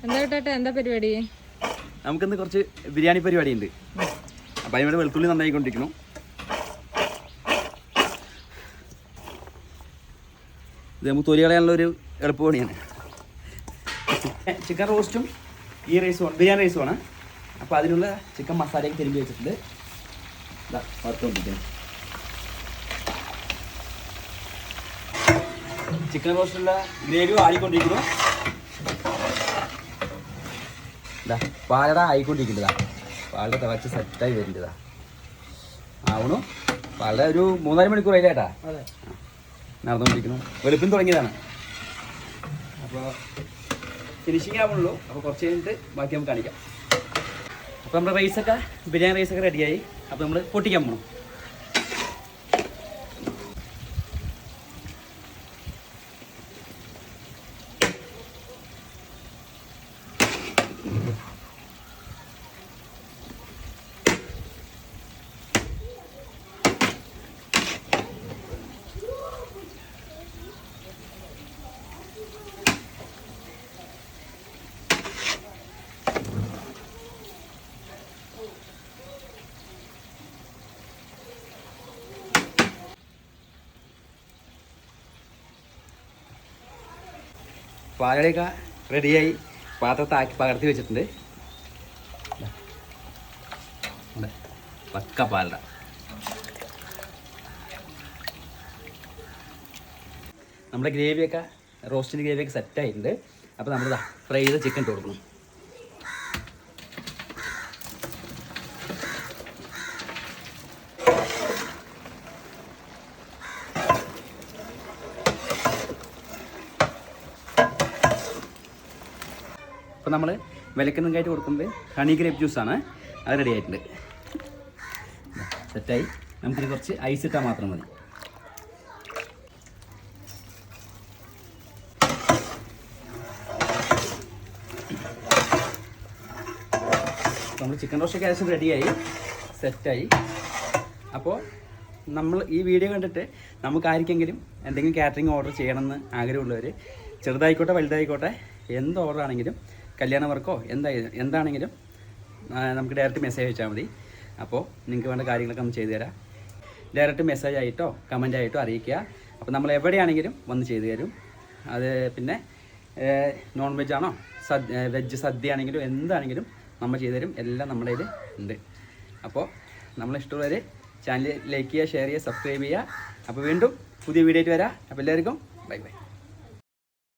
എന്താ പരിപാടി? നമുക്കിന്ന് കുറച്ച് ബിരിയാണി പരിപാടി ഉണ്ട്. അപ്പം അതിനോട് വെളുത്തുള്ളി നന്നായിക്കൊണ്ടിരിക്കുന്നു. ഇത് നമുക്ക് തൊലി കളയാനുള്ളൊരു എളുപ്പപണിയാണ്. ചിക്കൻ റോസ്റ്റും ഈ റൈസുമാണ്, ബിരിയാണി റൈസുമാണ്. അപ്പോൾ അതിനുള്ള ചിക്കൻ മസാലയൊക്കെ തിരുമ്പി വെച്ചിട്ടുണ്ട്. വറുത്തുകൊണ്ടിരിക്കുന്നു. Chicken റോസ്റ്റുള്ള gravy ആയിക്കൊണ്ടിരിക്കുന്നു. പാലട ആയിക്കൊണ്ടിരിക്കുന്നതാ. പാലട തിളച്ച് സെറ്റായി വരുന്നതാ. ആവണു. പാലട ഒരു 3-4 മണിക്കൂർ ആയില്ലേട്ടാ നടന്നുകൊണ്ടിരിക്കുന്നു. വെളുപ്പിന് തുടങ്ങിയതാണ്. അപ്പോൾ ഫിനിഷിങ് ആവുള്ളൂ. അപ്പോൾ കുറച്ച് കഴിഞ്ഞിട്ട് ബാക്കി നമുക്ക് കാണിക്കാം. അപ്പോൾ നമ്മുടെ റൈസൊക്കെ, ബിരിയാണി റൈസൊക്കെ റെഡിയായി. അപ്പോൾ നമ്മൾ പൊട്ടിക്കാൻ പോകണം. പാലടയൊക്കെ റെഡിയായി പാത്രത്താക്കി പകർത്തി വെച്ചിട്ടുണ്ട്. പക്ക പാലട. നമ്മുടെ ഗ്രേവിയൊക്കെ, റോസ്റ്റിൻ്റെ ഗ്രേവിയൊക്കെ സെറ്റായിട്ടുണ്ട്. അപ്പോൾ നമ്മൾ ഫ്രൈ ചെയ്ത ചിക്കൻ ഇട്ട് കൊടുക്കണം. അപ്പോൾ നമ്മൾ വിലക്കുന്നതായിട്ട് കൊടുക്കുന്നത് ഹണി ഗ്രേപ്പ് ജ്യൂസാണ്. അത് റെഡി ആയിട്ടുണ്ട്, സെറ്റായി. നമുക്കിനി കുറച്ച് ഐസ് ഇട്ടാൽ മാത്രം മതി. നമ്മൾ ചിക്കൻ റോസ്റ്റൊക്കെ ഏകദേശം റെഡിയായി, സെറ്റായി. അപ്പോൾ നമ്മൾ ഈ വീഡിയോ കണ്ടിട്ട് നമുക്ക് ആർക്കെങ്കിലും എന്തെങ്കിലും കാറ്ററിംഗ് ഓർഡർ ചെയ്യണമെന്ന് ആഗ്രഹമുള്ളവർ, ചെറുതായിക്കോട്ടെ വലുതായിക്കോട്ടെ, എന്ത് ഓർഡർ ആണെങ്കിലും, കല്യാണ വർക്കോ എന്താണെങ്കിലും നമുക്ക് ഡയറക്റ്റ് മെസ്സേജ് അയച്ചാൽ മതി. അപ്പോൾ നിങ്ങൾക്ക് വേണ്ട കാര്യങ്ങളൊക്കെ നമ്മൾ ചെയ്തു തരാം. ഡയറക്റ്റ് മെസ്സേജ് ആയിട്ടോ കമൻ്റ് ആയിട്ടോ അറിയിക്കുക. അപ്പോൾ നമ്മൾ എവിടെയാണെങ്കിലും വന്ന് ചെയ്തു തരും. അത് പിന്നെ നോൺ വെജ് ആണോ വെജ് സദ്യ ആണെങ്കിലും എന്താണെങ്കിലും നമ്മൾ ചെയ്തു തരും. എല്ലാം നമ്മുടെ കയ്യിൽ ഉണ്ട്. അപ്പോൾ നമ്മളിഷ്ടമുള്ളവർ ചാനൽ ലൈക്ക് ചെയ്യുക, ഷെയർ ചെയ്യുക, സബ്സ്ക്രൈബ് ചെയ്യുക. അപ്പോൾ വീണ്ടും പുതിയ വീഡിയോ ആയിട്ട് വരാം. അപ്പോൾ എല്ലാവർക്കും ബൈ ബൈ.